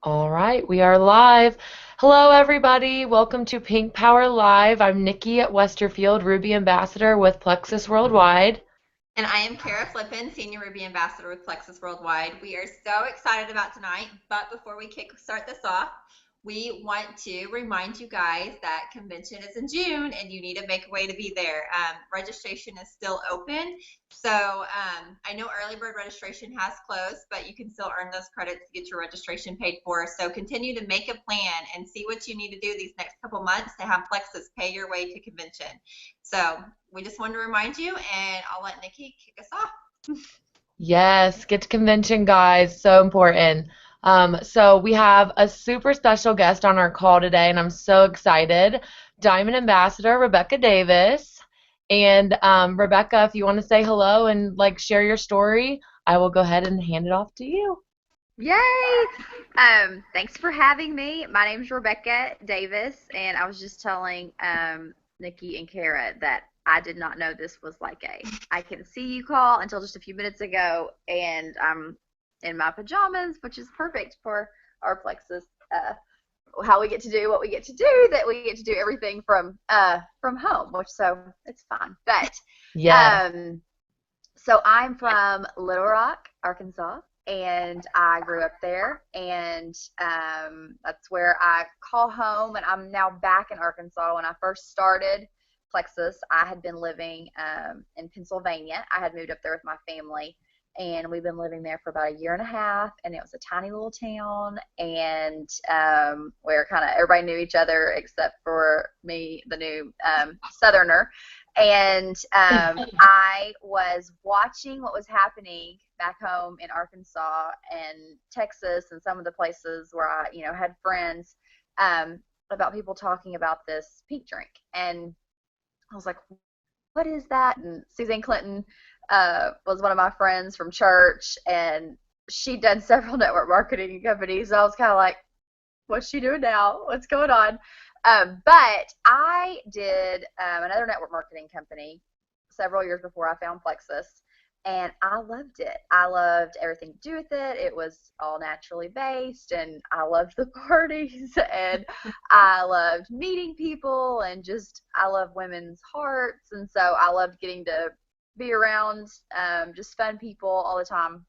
All right, we are live. Hello, everybody. Welcome to Pink Power Live. I'm Nikki at Westerfield, Ruby Ambassador with Plexus Worldwide. And I am Kara Flippin, Senior Ruby Ambassador with Plexus Worldwide. We are so excited about tonight, but before we start this off, we want to remind you guys that convention is in June and you need to make a way to be there. Registration is still open. So I know early bird registration has closed, but you can still earn those credits to get your registration paid for. So continue to make a plan and see what you need to do these next couple months to have Plexus pay your way to convention. So we just wanted to remind you, and I'll let Nikki kick us off. Yes, get to convention, guys. So important. So we have a super special guest on our call today, and I'm so excited. Diamond Ambassador Rebekah Davis. And Rebekah, if you want to say hello and share your story, I will go ahead and hand it off to you. Yay! Thanks for having me. My name's Rebekah Davis, and I was just telling Nikki and Kara that I did not know this was like a I can see you call until just a few minutes ago, and I'm in my pajamas, which is perfect for our Plexus. How we get to do what we get to do, that we get to do everything from home, which so it's fun. But Yes. um, so I'm from Little Rock, Arkansas, and I grew up there, and that's where I call home. And I'm now back in Arkansas. When I first started Plexus, I had been living in Pennsylvania. I had moved up there with my family, and we've been living there for about a year and a half. And it was a tiny little town, and where kind of everybody knew each other except for me, the new Southerner. And I was watching what was happening back home in Arkansas and Texas and some of the places where I, had friends, about people talking about this pink drink. And I was like, what is that? And Suzanne Clinton was one of my friends from church, and she'd done several network marketing companies. So I was kind of like, what's she doing now? What's going on? But I did another network marketing company several years before I found Plexus, and I loved it. I loved everything to do with it. It was all naturally based, and I loved the parties, and I loved meeting people, and just I love women's hearts, and so I loved getting to be around just fun people all the time.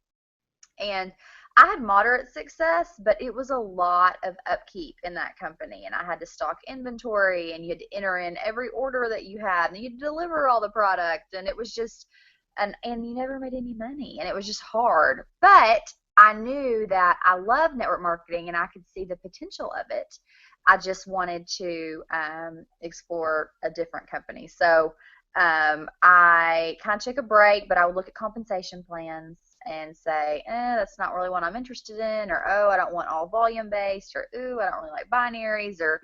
And I had moderate success, but it was a lot of upkeep in that company. And I had to stock inventory, and you had to enter in every order that you had, and you had to deliver all the product. And it was just, and you never made any money. And it was just hard. But I knew that I loved network marketing, and I could see the potential of it. I just wanted to explore a different company. So I kind of took a break, but I would look at compensation plans and say, that's not really what I'm interested in, or, oh, I don't want all volume based, or, ooh, I don't really like binaries, or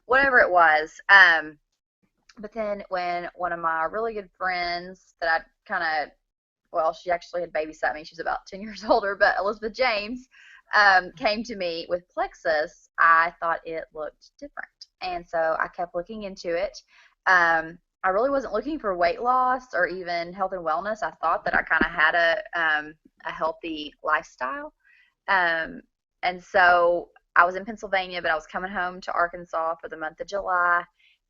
whatever it was. But then when one of my really good friends that I kind of, well, she actually had babysat me. She's about 10 years older, but Elizabeth James came to me with Plexus, I thought it looked different. And so I kept looking into it. I really wasn't looking for weight loss or even health and wellness. I thought that I kind of had a healthy lifestyle. And so I was in Pennsylvania, but I was coming home to Arkansas for the month of July.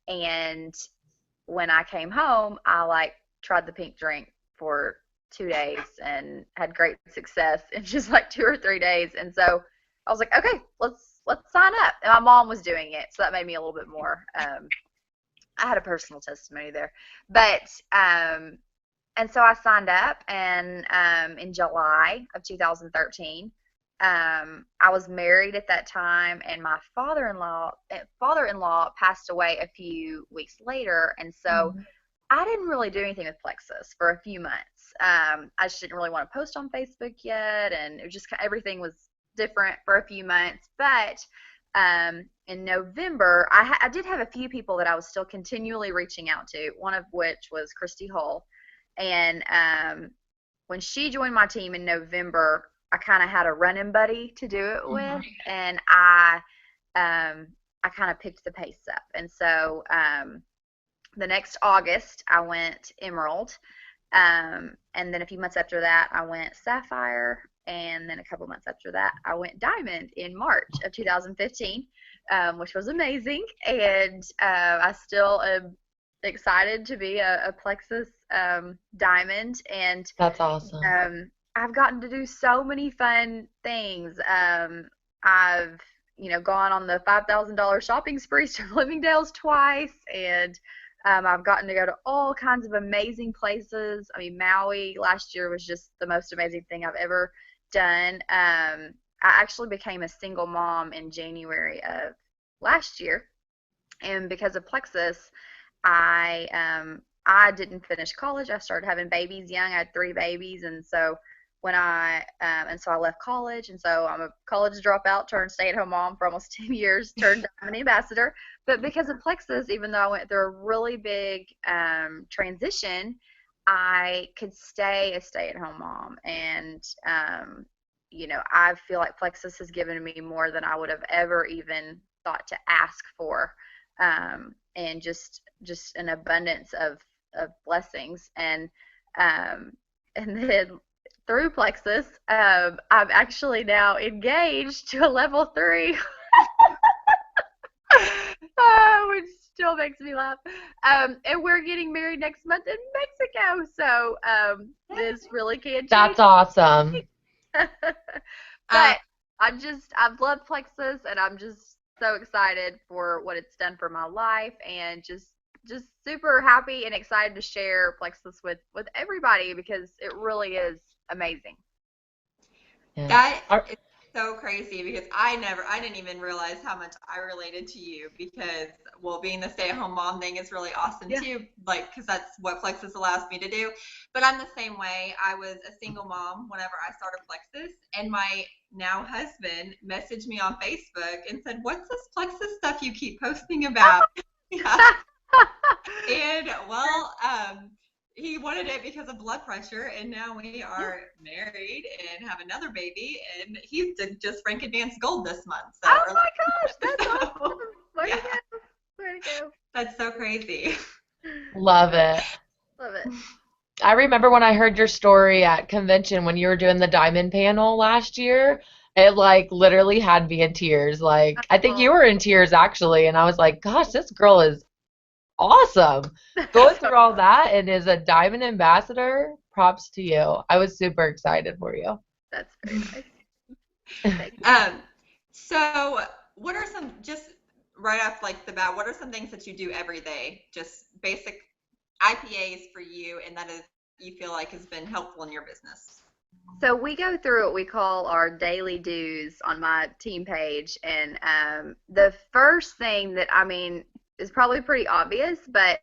And when I came home, I tried the pink drink for 2 days and had great success in just 2 or 3 days. And so I was like, okay, let's sign up. And my mom was doing it, so that made me a little bit more I had a personal testimony there. But and so I signed up, and in July of 2013, I was married at that time, and my father-in-law passed away a few weeks later, and so I didn't really do anything with Plexus for a few months. I just didn't really want to post on Facebook yet, and it was just everything was different for a few months. But in November, I did have a few people that I was still continually reaching out to, one of which was Christy Hull. And when she joined my team in November, I kind of had a running buddy to do it with, and I kind of picked the pace up. And so the next August, I went Emerald, And then a few months after that, I went sapphire. And then a couple months after that, I went diamond in March of 2015, which was amazing. And I still am excited to be a plexus diamond. And That's awesome. I've gotten to do so many fun things. I've, gone on the $5,000 shopping sprees to Bloomingdale's twice, and I've gotten to go to all kinds of amazing places. I mean, Maui last year was just the most amazing thing I've ever done. I actually became a single mom in January of last year, and because of plexus, I didn't finish college. I started having babies young. I had three babies, and so I left college, and so I'm a college dropout, turned stay-at-home mom for almost 10 years, turned Diamond Ambassador. But because of plexus, even though I went through a really big transition, I could stay a stay-at-home mom, and I feel like plexus has given me more than I would have ever even thought to ask for, and just an abundance of blessings, and then through plexus, I'm actually now engaged to a level 3, which still makes me laugh. And we're getting married next month in Mexico, so this really can't change. That's awesome. But I've loved plexus, and I'm just so excited for what it's done for my life, and just super happy and excited to share plexus with everybody, because it really is amazing. Yeah. That is so crazy, because I didn't even realize how much I related to you, because, well, being the stay-at-home mom thing is really awesome too, like, because that's what plexus allows me to do. But I'm the same way. I was a single mom whenever I started plexus, and my now husband messaged me on Facebook and said, "What's this plexus stuff you keep posting about?" Yeah. And well, he wanted it because of blood pressure, and now we are married and have another baby, and he's just Franken Dance Gold this month. So, oh my gosh, that's awesome! Way to go! Way to go! That's so crazy. Love it. Love it. I remember when I heard your story at convention when you were doing the diamond panel last year. It like literally had me in tears. Like I think you were in tears actually, and I was like, "Gosh, this girl is awesome." Going through all that and is a diamond ambassador. Props to you. I was super excited for you. That's very nice. Thank you. So what are some, just right off like the bat, what are some things that you do every day? Just basic IPAs for you, and that is you feel like has been helpful in your business. So we go through what we call our daily do's on my team page, and the first thing that, I mean, is probably pretty obvious, but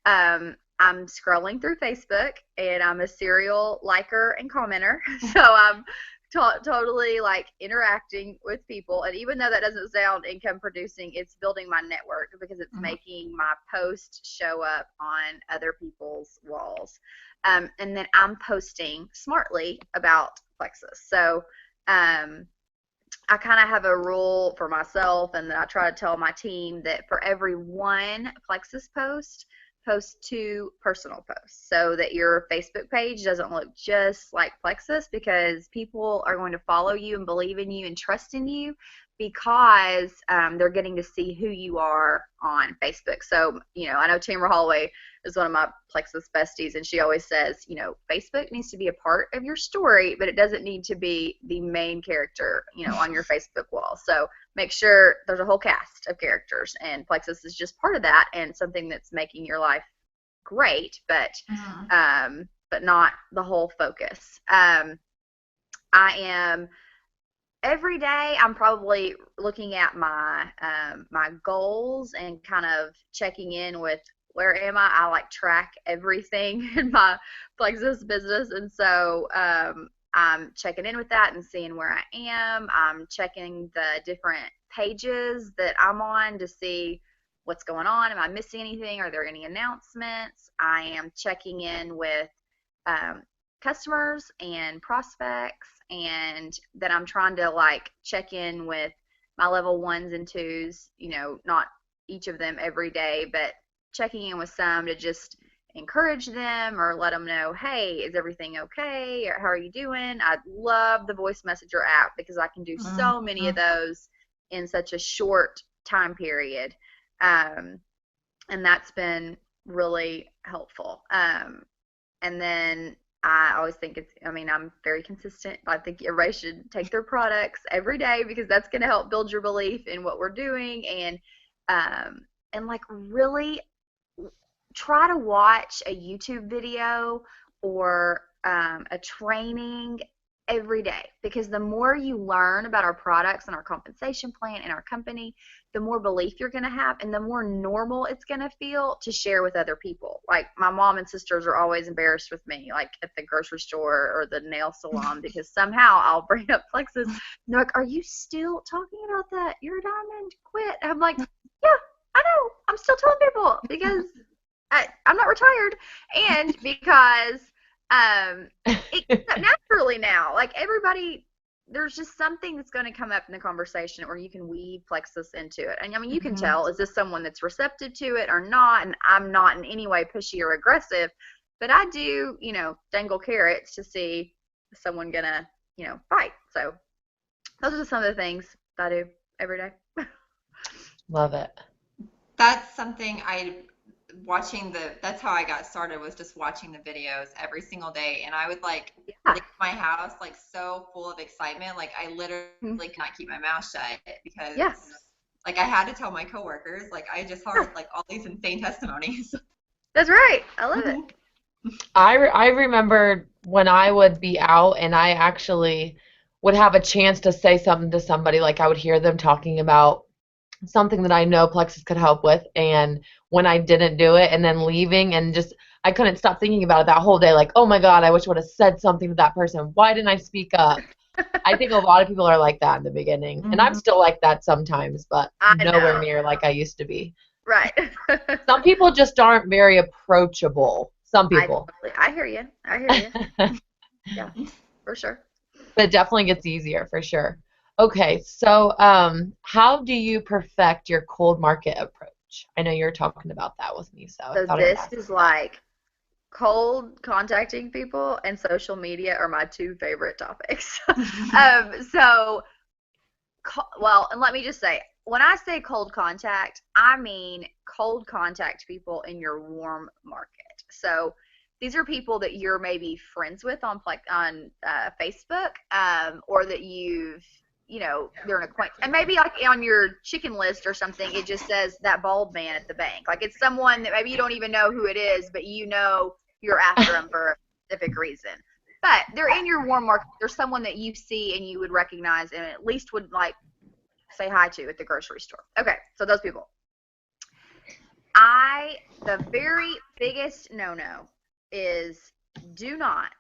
I'm scrolling through Facebook, and I'm a serial liker and commenter, so I'm totally like interacting with people, and even though that doesn't sound income producing, it's building my network, because it's making my post show up on other people's walls. And then I'm posting smartly about plexus. So I kind of have a rule for myself, and then I try to tell my team that for every one plexus post 2 personal posts, so that your Facebook page doesn't look just like plexus, because people are going to follow you and believe in you and trust in you, because they're getting to see who you are on Facebook. So, I know Tamara Holloway is one of my plexus besties, and she always says, Facebook needs to be a part of your story, but it doesn't need to be the main character, on your Facebook wall. So make sure there's a whole cast of characters, and plexus is just part of that, and something that's making your life great, but not the whole focus. Every day I'm probably looking at my my goals and kind of checking in with where am I. I like track everything in my plexus business, and so I'm checking in with that and seeing where I am. I'm checking the different pages that I'm on to see what's going on. Am I missing anything? Are there any announcements? I am checking in with customers and prospects, and then I'm trying to like check in with my level 1s and 2s, not each of them every day, but checking in with some to just encourage them or let them know, hey, is everything okay? Or how are you doing? I love the voice messenger app because I can do so many of those in such a short time period. And that's been really helpful. And then I always think I'm very consistent. I think everybody should take their products every day because that's going to help build your belief in what we're doing. And like really try to watch a YouTube video or a training every day, because the more you learn about our products and our compensation plan and our company, the more belief you're going to have and the more normal it's going to feel to share with other people. Like my mom and sisters are always embarrassed with me, like at the grocery store or the nail salon, because somehow I'll bring up Plexus and they're like, are you still talking about that? You're a diamond, quit. I'm like, yeah, I know. I'm still telling people because I'm not retired, and because it comes up naturally now. Like everybody, there's just something that's going to come up in the conversation where you can weave Plexus into it. And I mean, you can tell, is this someone that's receptive to it or not? And I'm not in any way pushy or aggressive, but I do, dangle carrots to see if someone going to, bite. So those are just some of the things that I do every day. Love it. That's something that's how I got started, was just watching the videos every single day. And I would leave my house so full of excitement. Like I literally could not keep my mouth shut because I had to tell my coworkers, I just heard all these insane testimonies. That's right. I love it. I remember when I would be out and I actually would have a chance to say something to somebody, like I would hear them talking about something that I know Plexus could help with, and when I didn't do it and then leaving, and just I couldn't stop thinking about it that whole day, like, oh my God, I wish I would have said something to that person. Why didn't I speak up? I think a lot of people are like that in the beginning, and I'm still like that sometimes, but nowhere near like I used to be. Right. Some people just aren't very approachable. Some people. I hear you. Yeah, for sure. But it definitely gets easier, for sure. Okay, so how do you perfect your cold market approach? I know you're talking about that with me, so I thought this is like cold contacting people and social media are my two favorite topics. And let me just say, when I say cold contact, I mean cold contact people in your warm market. So these are people that you're maybe friends with on Facebook, or that they're an acquaintance. And maybe on your chicken list or something, it just says that bald man at the bank. Like it's someone that maybe you don't even know who it is, but you're after them for a specific reason. But they're in your warm market. There's someone that you see and you would recognize and at least would say hi to at the grocery store. Okay, so those people. The very biggest no-no is do not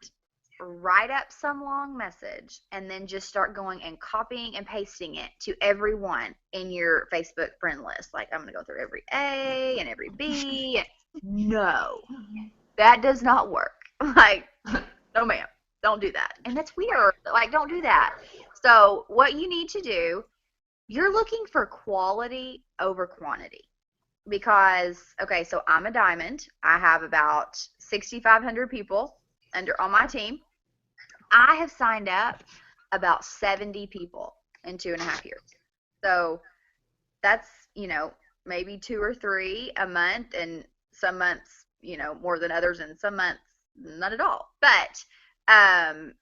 write up some long message and then just start going and copying and pasting it to everyone in your Facebook friend list. Like, I'm going to go through every A and every B. No, that does not work. No ma'am, don't do that. And that's weird. Don't do that. So what you need to do, you're looking for quality over quantity. Because, okay, so I'm a diamond. I have about 6,500 people on my team. I have signed up about 70 people in 2.5 years. So that's, maybe 2 or 3 a month, and some months, more than others, and some months not at all. But out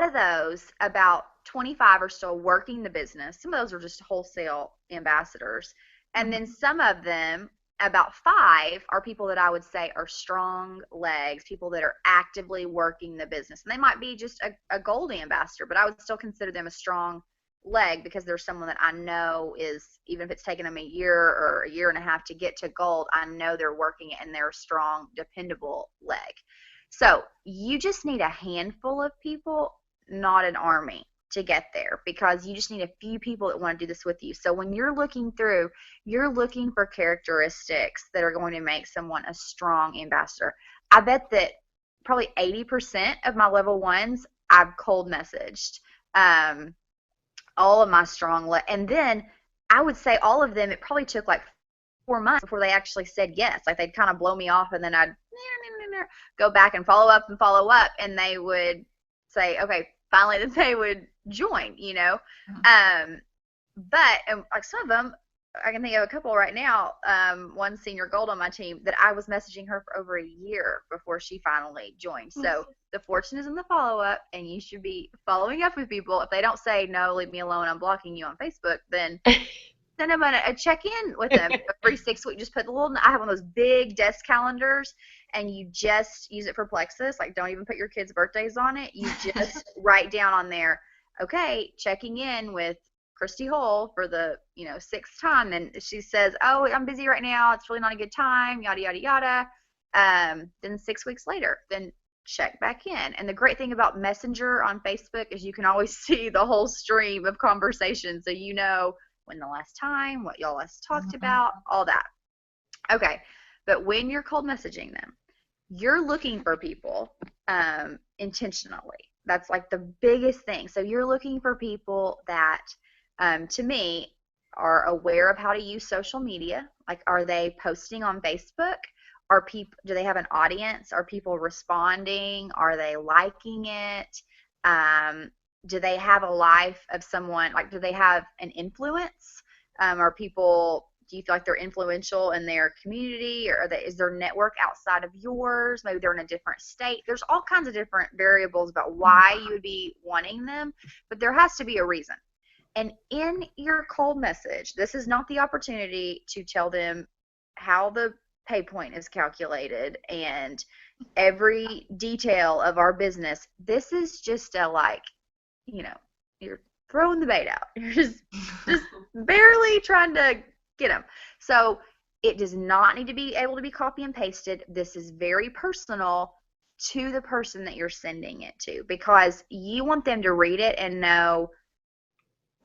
of those, about 25 are still working the business. Some of those are just wholesale ambassadors. And then some of them, about 5, are people that I would say are strong legs, people that are actively working the business. And they might be just a gold ambassador, but I would still consider them a strong leg because they're someone that I know is, even if it's taken them a year or a year and a half to get to gold, I know they're working it and they're a strong, dependable leg. So you just need a handful of people, not an army, to get there, because you just need a few people that want to do this with you. So when you're looking through, you're looking for characteristics that are going to make someone a strong ambassador. I bet that probably 80% of my level 1s I've cold messaged. All of my strong and then I would say all of them, it probably took 4 months before they actually said yes. Like they'd kind of blow me off, and then I'd go back and follow up, and they would say, okay, finally, that they would join, But like some of them, I can think of a couple right now. One senior gold on my team that I was messaging her for over a year before she finally joined. So the fortune is in the follow up, and you should be following up with people. If they don't say no, leave me alone, I'm blocking you on Facebook, then send them a check in with them every 6 weeks. Just put the little. I have one of those big desk calendars, and you just use it for Plexus. Like, don't even put your kids' birthdays on it. You just write down on there, okay, checking in with Christy Hull for the 6th time, and she says, oh, I'm busy right now, it's really not a good time, yada yada yada. Then 6 weeks later, then check back in. And the great thing about Messenger on Facebook is you can always see the whole stream of conversation, so you know when the last time, what y'all last talked about, all that. Okay, but when you're cold messaging them, you're looking for people intentionally. That's like the biggest thing. So you're looking for people that to me, are aware of how to use social media. Like, are they posting on Facebook? Do they have an audience? Are people responding? Are they liking it? Do they have a life of someone? Like, do they have an influence? Do you feel like they're influential in their community, or is their network outside of yours? Maybe they're in a different state. There's all kinds of different variables about why you would be wanting them, but there has to be a reason. And in your cold message, this is not the opportunity to tell them how the pay point is calculated and every detail of our business. This is just you're throwing the bait out. You're just barely trying to get them. So it does not need to be able to be copy and pasted. This is very personal to the person that you're sending it to, because you want them to read it and know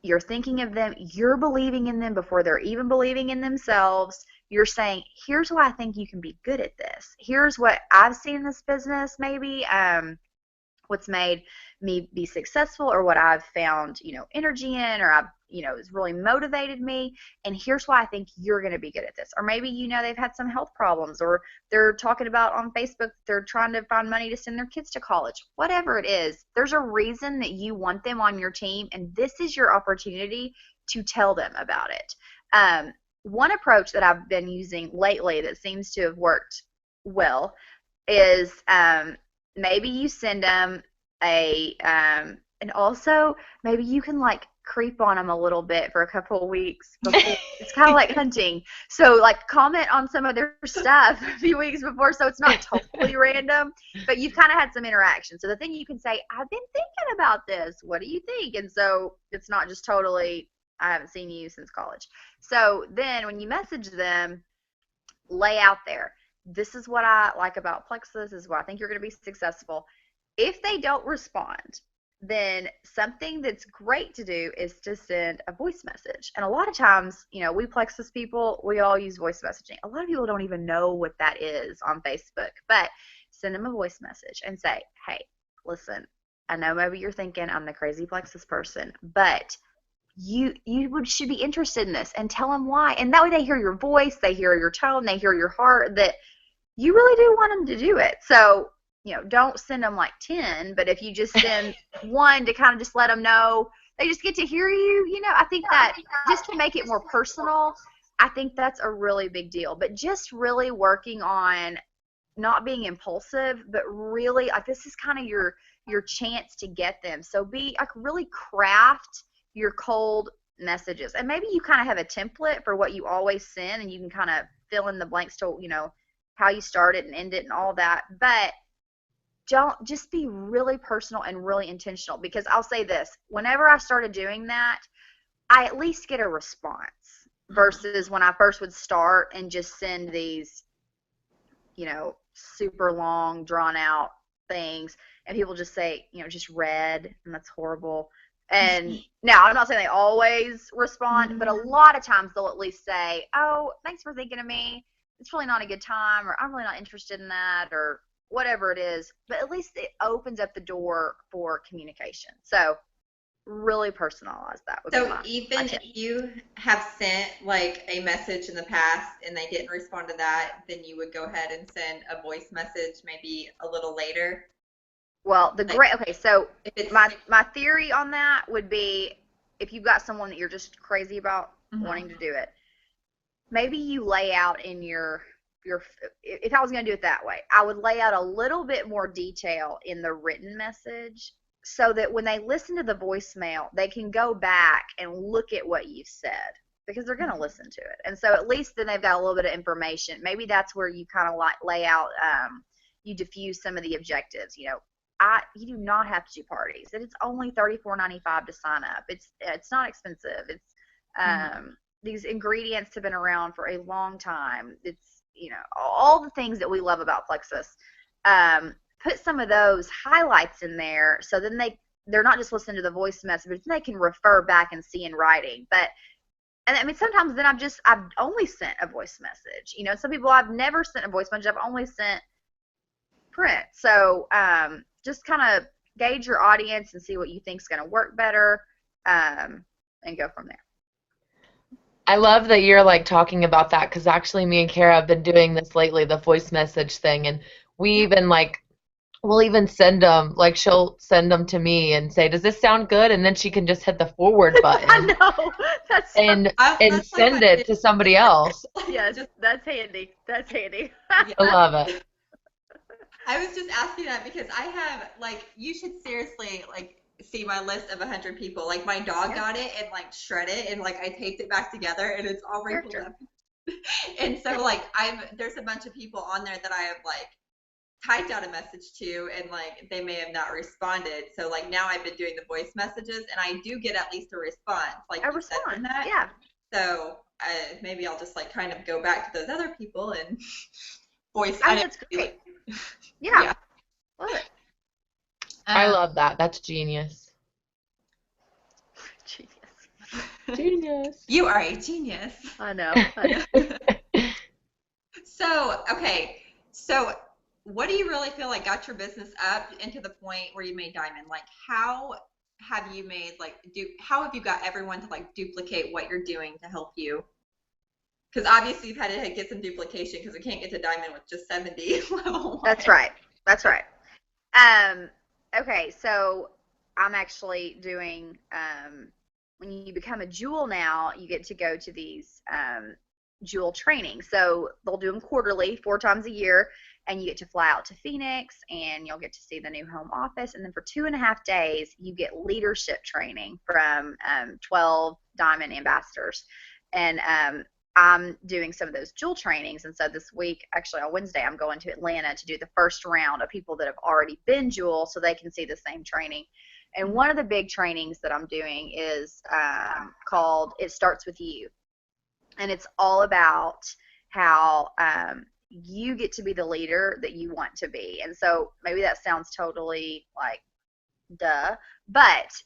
you're thinking of them, you're believing in them before they're even believing in themselves. You're saying, here's why I think you can be good at this. Here's what I've seen in this business, maybe, what's made me be successful, or what I've found, energy in, or it's really motivated me, and here's why I think you're going to be good at this. Or maybe, they've had some health problems, or they're talking about on Facebook, they're trying to find money to send their kids to college. Whatever it is, there's a reason that you want them on your team, and this is your opportunity to tell them about it. One approach that I've been using lately that seems to have worked well is maybe you send them and also maybe you can creep on them a little bit for a couple of weeks before. It's kind of like hunting. So comment on some of their stuff a few weeks before, so it's not totally random, but you've kind of had some interaction. So the thing you can say, I've been thinking about this. What do you think? And so it's not just totally, I haven't seen you since college. So then when you message them, lay out there, this is what I like about Plexus, this is why I think you're going to be successful. If they don't respond, then something that's great to do is to send a voice message. And a lot of times, we Plexus people, we all use voice messaging. A lot of people don't even know what that is on Facebook, but send them a voice message and say, hey, listen, I know maybe you're thinking I'm the crazy Plexus person, but you should be interested in this, and tell them why. And that way they hear your voice, they hear your tone, they hear your heart, that you really do want them to do it. So don't send them 10, but if you just send one to kind of just let them know, they just get to hear you, I think that just to make it more personal, I think that's a really big deal. But just really working on not being impulsive, but really, this is kind of your chance to get them. So be really craft your cold messages. And maybe you kind of have a template for what you always send, and you can kind of fill in the blanks to, how you start it and end it and all that. But don't just be really personal and really intentional, because I'll say this, whenever I started doing that, I at least get a response versus when I first would start and just send these, super long, drawn out things, and people just say, just read, and that's horrible. And now, I'm not saying they always respond, but a lot of times they'll at least say, oh, thanks for thinking of me. It's really not a good time, or I'm really not interested in that, or whatever it is. But at least it opens up the door for communication. So really personalize that would be So my even tip. if you have sent like a message in the past and they didn't respond to that, then you would go ahead and send a voice message maybe a little later. Well, Like okay, so if it's my theory on that would be if you've got someone that you're just crazy about wanting to do it, maybe you lay out in your if I was going to do it that way, I would lay out a little bit more detail in the written message so that when they listen to the voicemail, they can go back and look at what you've said because they're going to listen to it. And so at least then they've got a little bit of information. Maybe that's where you kind of like lay out, you diffuse some of the objectives. You know, you do not have to do parties. It's only $34.95 to sign up. It's not expensive. It's these ingredients have been around for a long time. It's, you know, all the things that we love about Plexus. Put some of those highlights in there so then they're not just listening to the voice message, but they can refer back and see in writing. And I mean, sometimes then I've only sent a voice message. You know, some people I've never sent a voice message. I've only sent print. So just kind of gauge your audience and see what you think is going to work better, and go from there. I love that you're like talking about that because actually me and Kara have been doing this lately, the voice message thing, and we even like we'll even send them, like she'll send them to me and say, "Does this sound good?" And then she can just hit the forward button. I know. and that's send like it to somebody else. Yes, that's handy. That's handy. I love it. I was just asking that because I have like you should seriously like see my list of 100 people. Like my dog got it and like shred it and like I taped it back together and it's all wrinkled up. And so like there's a bunch of people on there that I have like typed out a message to and like they may have not responded. So like now I've been doing the voice messages and I do get at least a response. Like A response. That. Yeah. So maybe I'll just like kind of go back to those other people and voice. I mean, that's great. Yeah. Love it. I love that. That's genius. Genius. You are a genius. I know. So, okay. So, what do you really feel like got your business up into the point where you made Diamond? Like, how have you made, like, how have you got everyone to, like, duplicate what you're doing to help you? Because obviously you've had to get some duplication because we can't get to Diamond with just 70 level 1. That's right. That's right. Okay, so I'm actually doing, when you become a jewel now, you get to go to these jewel trainings. So they'll do them quarterly, 4 times a year, and you get to fly out to Phoenix, and you'll get to see the new home office. And then for 2.5 days, you get leadership training from 12 Diamond Ambassadors. And I'm doing some of those jewel trainings, and so this week, actually on Wednesday, I'm going to Atlanta to do the first round of people that have already been jewel so they can see the same training. And one of the big trainings that I'm doing is called It Starts With You. And it's all about how you get to be the leader that you want to be. And so maybe that sounds totally like duh, but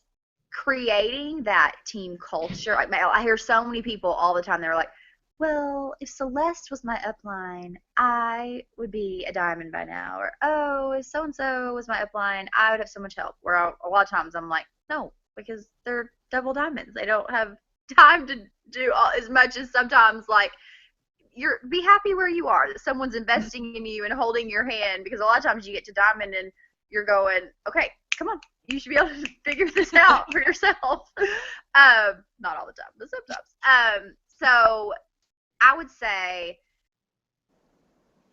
creating that team culture. I hear so many people all the time, they're like, well, if Celeste was my upline, I would be a diamond by now. Or, oh, if so-and-so was my upline, I would have so much help. Where a lot of times I'm like, no, because they're double diamonds. They don't have time to do as much as sometimes, like, be happy where you are, that someone's investing in you and holding your hand, because a lot of times you get to diamond and you're going, okay, come on, you should be able to figure this out for yourself. Not all the time, but sometimes. So I would say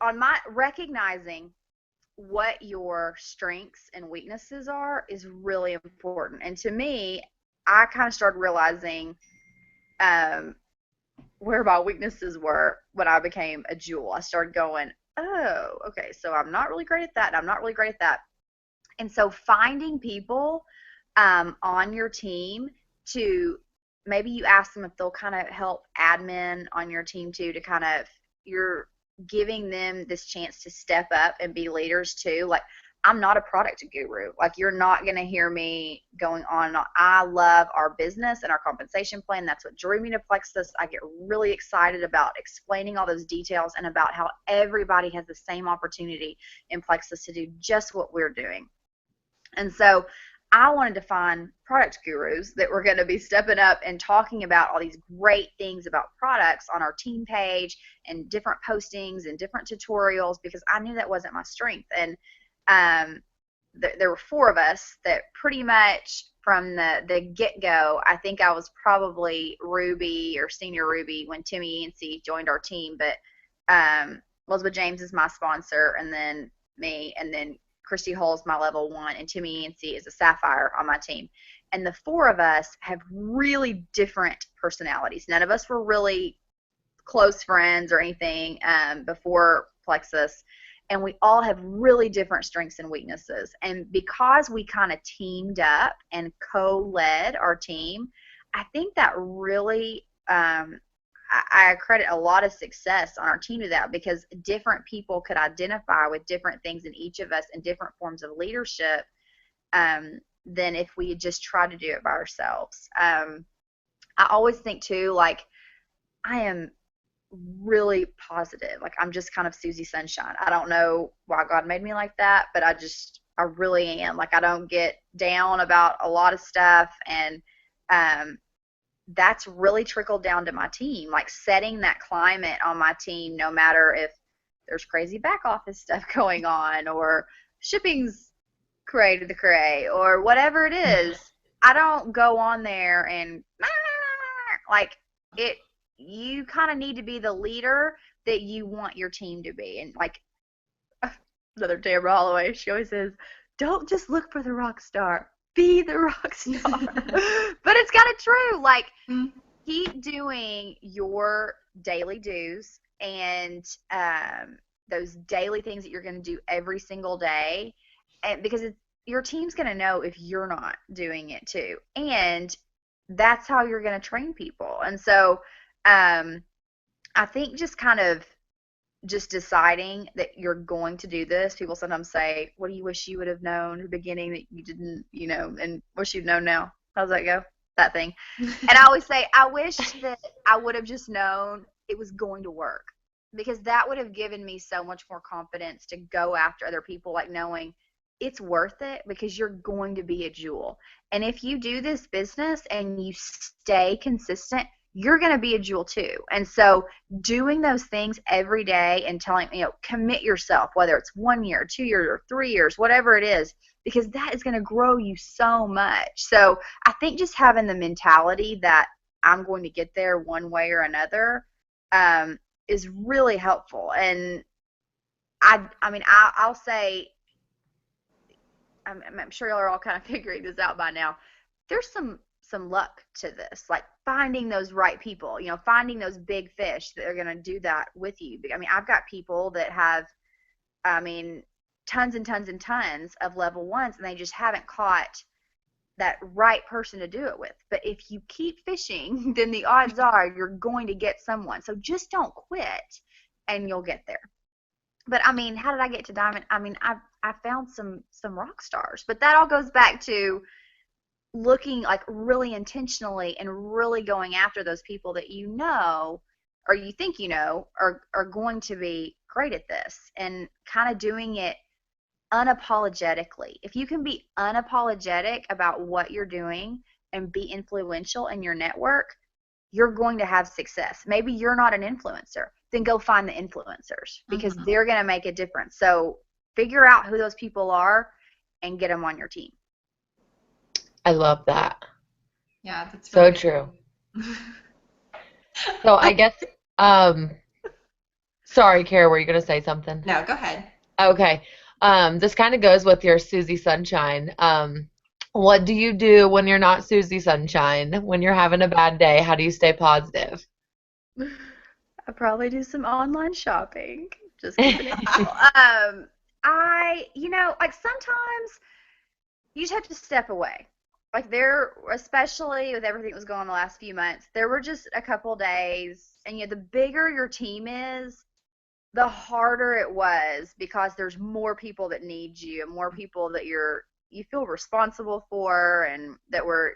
on my recognizing what your strengths and weaknesses are is really important. And to me, I kind of started realizing where my weaknesses were when I became a jewel. I started going, oh, okay, so I'm not really great at that, and I'm not really great at that. And so finding people on your team to maybe you ask them if they'll kind of help admin on your team too, to kind of, you're giving them this chance to step up and be leaders too. Like, I'm not a product guru. Like, you're not going to hear me going on and on. I love our business and our compensation plan. That's what drew me to Plexus. I get really excited about explaining all those details and about how everybody has the same opportunity in Plexus to do just what we're doing. And so I wanted to find product gurus that were going to be stepping up and talking about all these great things about products on our team page and different postings and different tutorials, because I knew that wasn't my strength. And there were 4 of us that pretty much from the get-go, I think I was probably Ruby or senior Ruby when Timmy Yancey joined our team, but Elizabeth James is my sponsor, and then me, and then Christy Hull's my level 1, and Timmy Yancey is a Sapphire on my team. And the 4 of us have really different personalities. None of us were really close friends or anything before Plexus, and we all have really different strengths and weaknesses. And because we kind of teamed up and co-led our team, I think that really I credit a lot of success on our team to that, because different people could identify with different things in each of us and different forms of leadership than if we had just tried to do it by ourselves. I always think too, like, I am really positive. Like, I'm just kind of Suzy Sunshine. I don't know why God made me like that, but I really am. Like, I don't get down about a lot of stuff, and that's really trickled down to my team, like setting that climate on my team, no matter if there's crazy back office stuff going on or shipping's cray to the cray or whatever it is. I don't go on there and like it. You kind of need to be the leader that you want your team to be. And like another Tamara Holloway, she always says, don't just look for the rock star, be the rock star. But it's kind of true. Like, keep doing your daily dues and those daily things that you're going to do every single day, and because your team's going to know if you're not doing it too, and that's how you're going to train people. And so I think just kind of just deciding that you're going to do this. People sometimes say, what do you wish you would have known at the beginning that you didn't, and wish you'd known now? How's that go? That thing. And I always say, I wish that I would have just known it was going to work, because that would have given me so much more confidence to go after other people, like knowing it's worth it because you're going to be a jewel. And if you do this business and you stay consistent, you're going to be a jewel too. And so doing those things every day and telling, commit yourself, whether it's 1 year, 2 years, or 3 years, whatever it is, because that is going to grow you so much. So I think just having the mentality that I'm going to get there one way or another is really helpful. And I'll say, I'm sure y'all are all kind of figuring this out by now. There's some luck to this, like finding those right people, finding those big fish that are going to do that with you. I mean, I've got people that have, tons and tons and tons of level 1s, and they just haven't caught that right person to do it with. But if you keep fishing, then the odds are you're going to get someone. So just don't quit and you'll get there. But how did I get to Diamond? I found some rock stars, but that all goes back to looking like really intentionally and really going after those people that or you think are going to be great at this, and kind of doing it unapologetically. If you can be unapologetic about what you're doing and be influential in your network, you're going to have success. Maybe you're not an influencer, then go find the influencers, because they're going to make a difference. So figure out who those people are and get them on your team. I love that. Yeah, that's so really true. So I guess, sorry, Kara, were you going to say something? No, go ahead. Okay. This kind of goes with your Suzy Sunshine. What do you do when you're not Suzy Sunshine? When you're having a bad day, how do you stay positive? I probably do some online shopping. Just keeping it real. Like sometimes you just have to step away. Like especially with everything that was going on the last few months, there were just a couple days, and the bigger your team is, the harder it was, because there's more people that need you, and more people that you feel responsible for, and that we're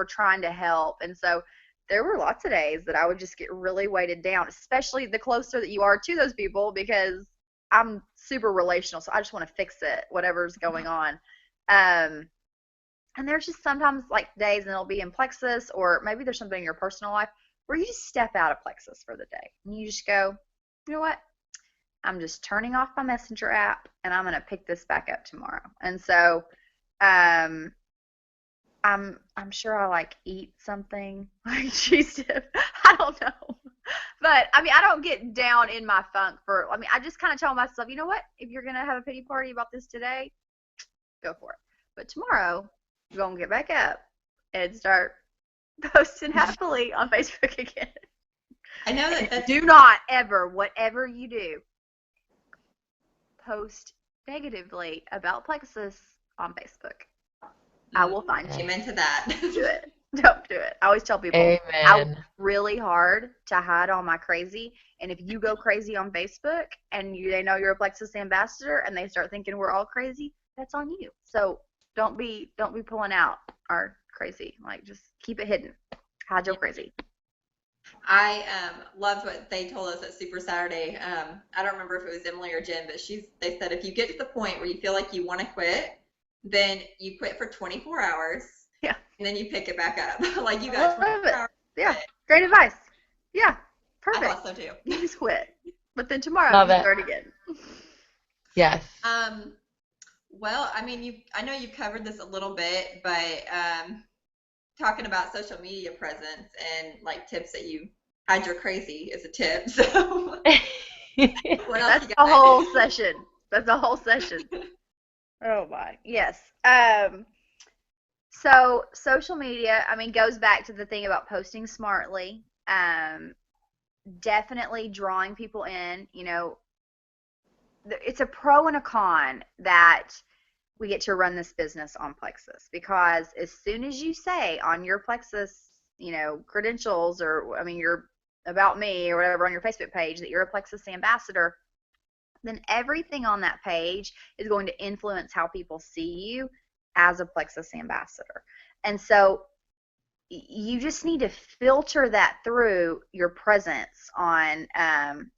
trying to help. And so there were lots of days that I would just get really weighted down, especially the closer that you are to those people, because I'm super relational, so I just want to fix it, whatever's going on. And there's just sometimes like days, and it'll be in Plexus, or maybe there's something in your personal life where you just step out of Plexus for the day and you just go, you know what? I'm just turning off my messenger app and I'm gonna pick this back up tomorrow. And so um I'm sure I like eat something like cheese dip. I don't know. But I mean I don't get down in my funk for I just kinda tell myself, you know what, if you're gonna have a pity party about this today, go for it. But tomorrow you're gonna get back up and start posting happily on Facebook again. I know that's Do not ever, whatever you do, post negatively about Plexus on Facebook. I will find you. amen to that. Do it. Don't do it. I always tell people I work Amen. really hard to hide all my crazy, and if you go crazy on Facebook and they know you're a Plexus ambassador and they start thinking we're all crazy, that's on you. So don't be pulling out our crazy. Like just keep it hidden. Hide your crazy. I loved what they told us at Super Saturday. I don't remember if it was Emily or Jen, but they said if you get to the point where you feel like you want to quit, then you quit for 24 hours. Yeah. And then you pick it back up. Like you I got love 24 it. hours. Yeah. Great advice. Yeah. I Perfect. thought so too. You just quit. But then tomorrow Love you it. start again. Yes. Well, I mean, I know you've covered this a little bit, but talking about social media presence and like tips that you hide your crazy is a tip. So what else That's you a got? whole session. That's a whole session. Oh my. Yes. So social media, goes back to the thing about posting smartly. Definitely drawing people in. It's a pro and a con that we get to run this business on Plexus, because as soon as you say on your Plexus, credentials, or your about me or whatever on your Facebook page that you're a Plexus ambassador, then everything on that page is going to influence how people see you as a Plexus ambassador. And so you just need to filter that through your presence on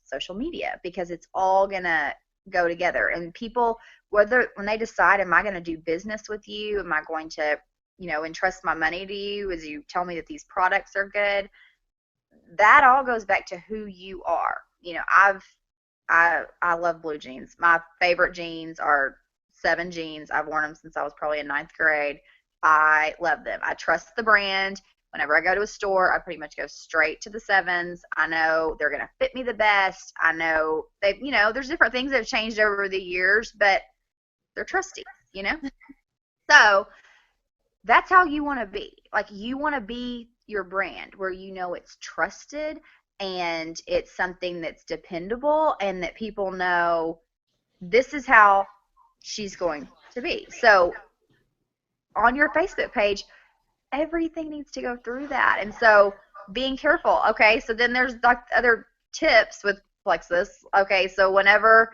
social media, because it's all going to go together. And people, when they decide, am I going to do business with you? Am I going to, entrust my money to you as you tell me that these products are good? That all goes back to who you are. I love blue jeans. My favorite jeans are 7 jeans. I've worn them since I was probably in 9th grade. I love them. I trust the brand. Whenever I go to a store, I pretty much go straight to the 7s. I know they're going to fit me the best. I know there's different things that have changed over the years, but they're trusty, So that's how you want to be. Like, you want to be your brand where it's trusted and it's something that's dependable and that people know this is how she's going to be. So on your Facebook page, everything needs to go through that. And so being careful. Okay, so then there's like other tips with Plexus. Okay, so whenever,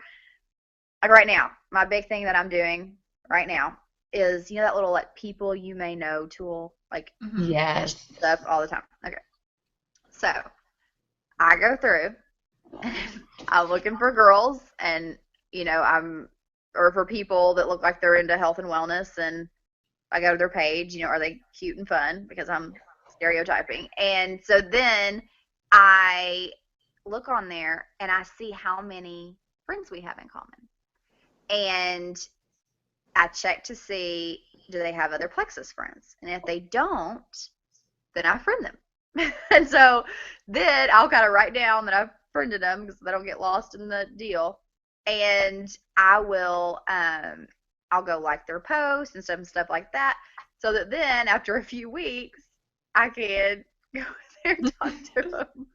like right now, my big thing that I'm doing right now is, that little like people you may know tool, like Yes. stuff all the time. Okay, so I go through and I'm looking for girls, and or for people that look like they're into health and wellness, and I go to their page, are they cute and fun, because I'm stereotyping. And so then I look on there and I see how many friends we have in common. And I check to see, do they have other Plexus friends? And if they don't, then I friend them. And so then I'll kind of write down that I've friended them, because they don't get lost in the deal. And I will, I'll go like their posts and stuff like that, so that then after a few weeks, I can go there and talk to them.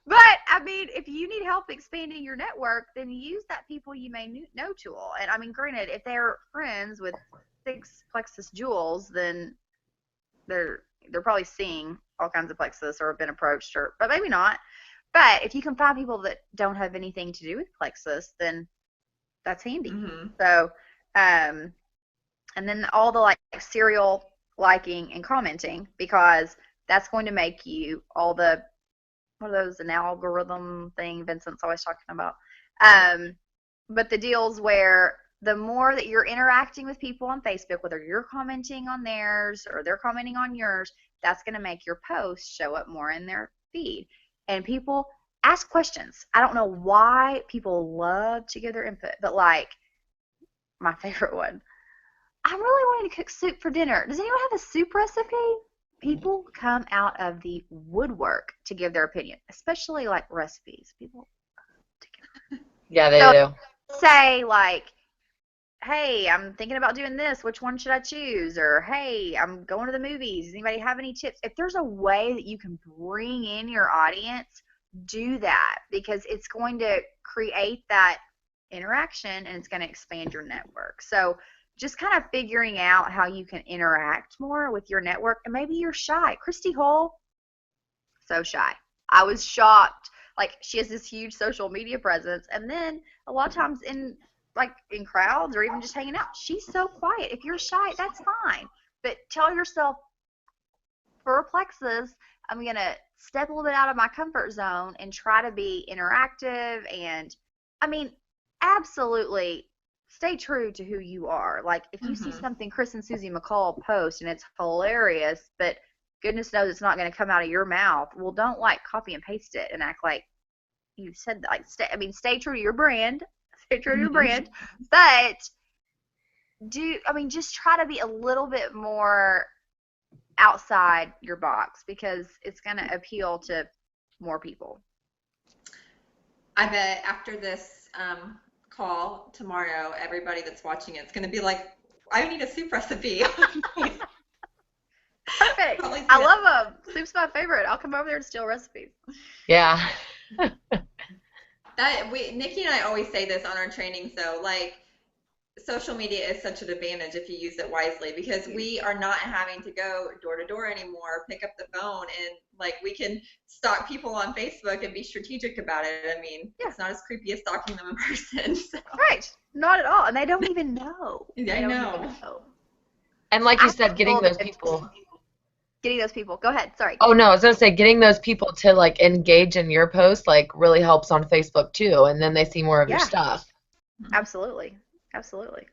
But if you need help expanding your network, then use that people you may know tool. And granted, if they're friends with 6 Plexus jewels, then they're probably seeing all kinds of Plexus or have been approached, but maybe not. But if you can find people that don't have anything to do with Plexus, then that's handy. Mm-hmm. So, and then all the like serial liking and commenting, because that's going to make you all the, what are those, an algorithm thing Vincent's always talking about. But the deals where the more that you're interacting with people on Facebook, whether you're commenting on theirs or they're commenting on yours, that's going to make your post show up more in their feed. And people ask questions. I don't know why people love to give their input, but like my favorite one, I'm really wanting to cook soup for dinner. Does anyone have a soup recipe? People come out of the woodwork to give their opinion, especially like recipes. People Yeah, they so do. say like, hey, I'm thinking about doing this. Which one should I choose? Or hey, I'm going to the movies. Does anybody have any tips? If there's a way that you can bring in your audience, do that, because it's going to create that interaction and it's going to expand your network. So just kind of figuring out how you can interact more with your network. And maybe you're shy. Christy Hull, so shy. I was shocked. Like, she has this huge social media presence, and then a lot of times in crowds or even just hanging out, she's so quiet. If you're shy, that's fine. But tell yourself, for Plexus, I'm going to step a little bit out of my comfort zone and try to be interactive. And, I mean, absolutely stay true to who you are. Like, if you see something Chris and Suzy McCall post and it's hilarious, but goodness knows it's not going to come out of your mouth, well, don't, like, copy and paste it and act like you said that. Like, stay true to your brand. Stay true to your brand. But just try to be a little bit more outside your box, because it's going to appeal to more people. I bet after this call tomorrow, everybody that's watching it's going to be like, I need a soup recipe. Perfect. I love them. Soup's my favorite. I'll come over there and steal recipes. Yeah. Nikki and I always say this on our trainings, though, like, social media is such an advantage if you use it wisely, because we are not having to go door to door anymore, pick up the phone, and like, we can stalk people on Facebook and be strategic about it. I mean, it's not as creepy as stalking them in person. So. Right. Not at all. And they don't even know. I know. And like you said, getting those people. Go ahead. Sorry. Oh, no, I was going to say, getting those people to, like, engage in your post, like, really helps on Facebook, too. And then they see more of your stuff. Absolutely. Absolutely.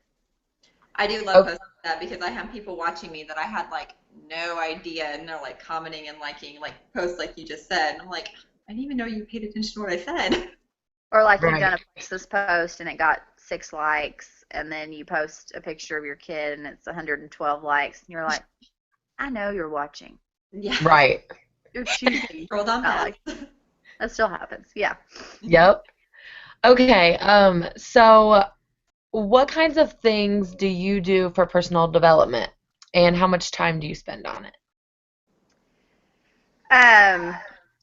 I do love posting that, because I have people watching me that I had, like, no idea, and they're, like, commenting and liking, like, posts like you just said. And I'm like, I didn't even know you paid attention to what I said. Or like, you've done this post and it got 6 likes, and then you post a picture of your kid and it's 112 likes, and you're like, I know you're watching. Yeah. Right. You're choosing. Scroll down past. That still happens. Yeah. Yep. Okay. So what kinds of things do you do for personal development, and how much time do you spend on it?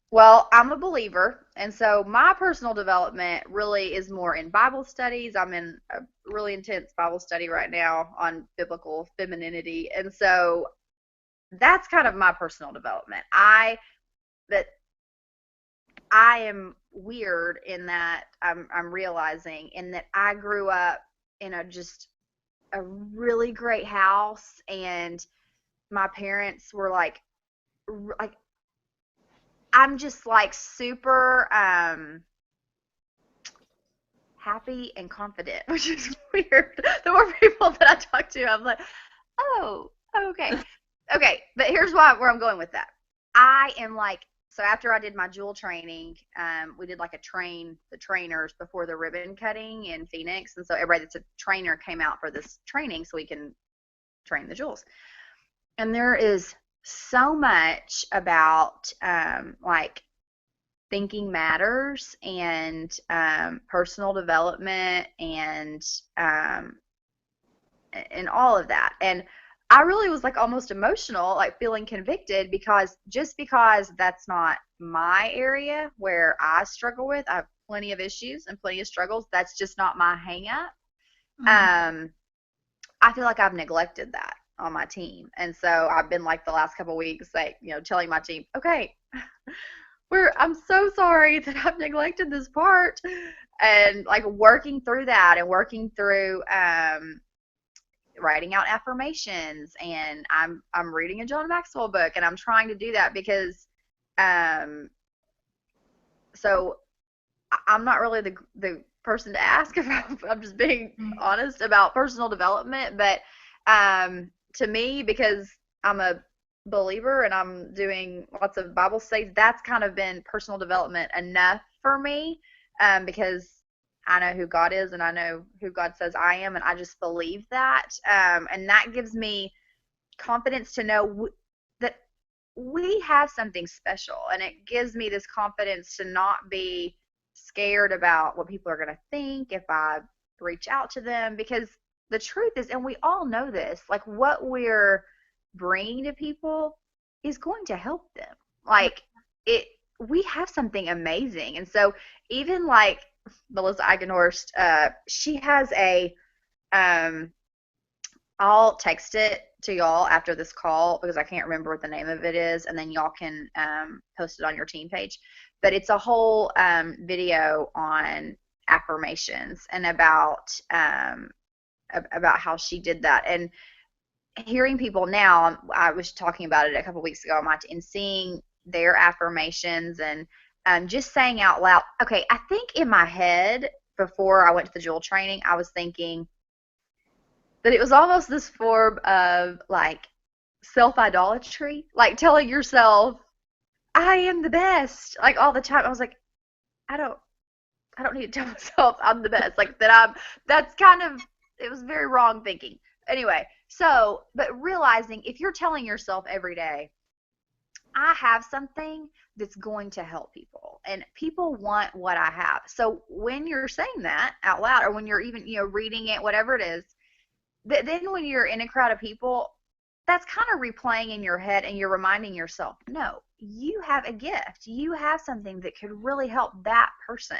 Well, I'm a believer, and so my personal development really is more in Bible studies. I'm in a really intense Bible study right now on biblical femininity, and so that's kind of my personal development. I am weird in that I'm realizing in that I grew up in a really great house, and my parents were like I'm just like super happy and confident, which is weird. The more people that I talk to, I'm like, oh, okay. Okay, but here's where I'm going with that. I am like, so after I did my jewel training, we did like the trainers before the ribbon cutting in Phoenix, and so everybody that's a trainer came out for this training so we can train the jewels. And there is so much about like thinking matters and personal development and all of that. And I really was like almost emotional, like feeling convicted, because that's not my area where I struggle with. I have plenty of issues and plenty of struggles. That's just not my hang up. I feel like I've neglected that on my team. And so I've been like the last couple of weeks, like, telling my team, okay, I'm so sorry that I've neglected this part, and like working through that and working through writing out affirmations, and I'm reading a John Maxwell book, and I'm trying to do that because so I'm not really the person to ask if I'm just being honest about personal development. But to me, because I'm a believer and I'm doing lots of Bible studies, that's kind of been personal development enough for me, because I know who God is and I know who God says I am, and I just believe that, and that gives me confidence to know that we have something special, and it gives me this confidence to not be scared about what people are going to think if I reach out to them, because the truth is, and we all know this, like what we're bringing to people is going to help them. Like we have something amazing. And so even like Melissa Eigenhorst, she has a, I'll text it to y'all after this call because I can't remember what the name of it is, and then y'all can post it on your team page. But it's a whole video on affirmations and about how she did that. And hearing people now, I was talking about it a couple weeks ago, and seeing their affirmations and just saying out loud, okay, I think in my head before I went to the Jewel training, I was thinking that it was almost this form of like self-idolatry, like telling yourself, I am the best, like all the time. I was like, I don't need to tell myself I'm the best, like that's kind of, it was very wrong thinking. Anyway, so, but realizing if you're telling yourself every day, I have something that's going to help people, and people want what I have. So when you're saying that out loud, or when you're even, reading it, whatever it is, then when you're in a crowd of people, that's kind of replaying in your head, and you're reminding yourself, no, you have a gift. You have something that could really help that person.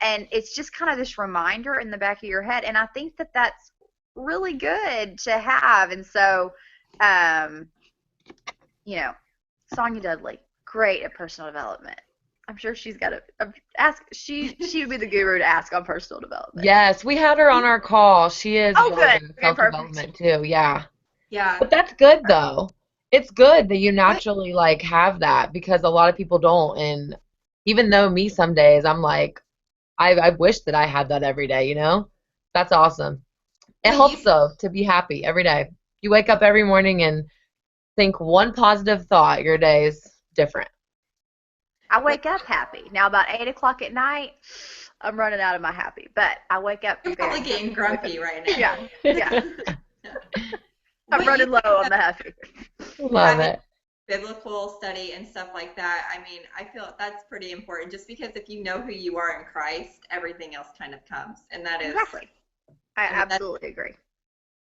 And it's just kind of this reminder in the back of your head. And I think that that's really good to have. And so, Sonia Dudley, great at personal development. I'm sure she's got to ask. She would be the guru to ask on personal development. Yes, we had her on our call. She is really good. good at self-development too. Yeah. Yeah. But that's good though. It's good that you naturally like have that, because a lot of people don't. And even though me some days I'm like, I wish that I had that every day, That's awesome. It helps though to be happy every day. You wake up every morning and think one positive thought, your day is different. I wake up happy. Now about 8 o'clock at night, I'm running out of my happy, but I wake up. You're probably getting grumpy right now. Yeah. I'm running low on the happy. Love it. Biblical study and stuff like that. I mean, I feel that's pretty important, just because if you know who you are in Christ, everything else kind of comes, and that is exactly. I absolutely agree.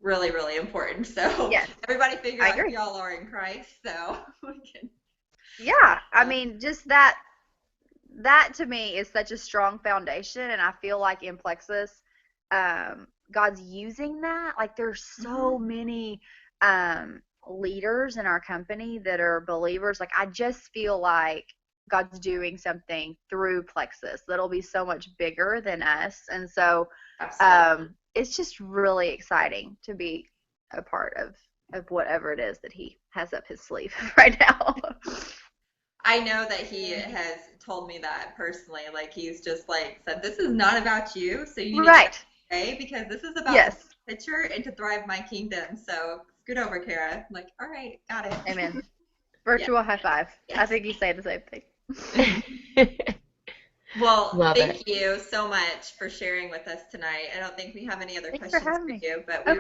Really, really important. So yes, everybody figure out who y'all are in Christ, so we can. Yeah, I mean, just that to me is such a strong foundation, and I feel like in Plexus, God's using that. Like there's so many leaders in our company that are believers. Like I just feel like God's doing something through Plexus that'll be so much bigger than us, and so it's just really exciting to be a part of whatever it is that He has up His sleeve right now. I know that He has told me that personally. Like He's just like said, this is not about you, so you need to pray, because this is about the picture and to thrive my kingdom. So scoot over, Kara. I'm like, all right, got it. Amen. Virtual high five. Yes. I think you say the same thing. Well, thank you so much for sharing with us tonight. I don't think we have any other questions for you, but we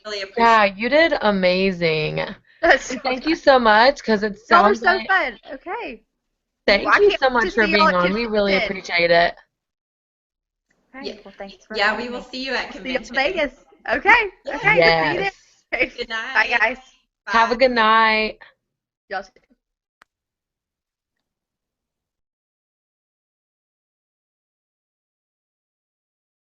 really appreciate it. Yeah, you did amazing. Thank you so much, because it sounds so fun. Okay. Thank you so much for being on. We really appreciate it. Okay. Well, thanks for we will see you at convention. See you in Vegas. Okay. Okay. Yes. See you there. Good night. Bye, guys. Bye. Have a good night. Y'all too.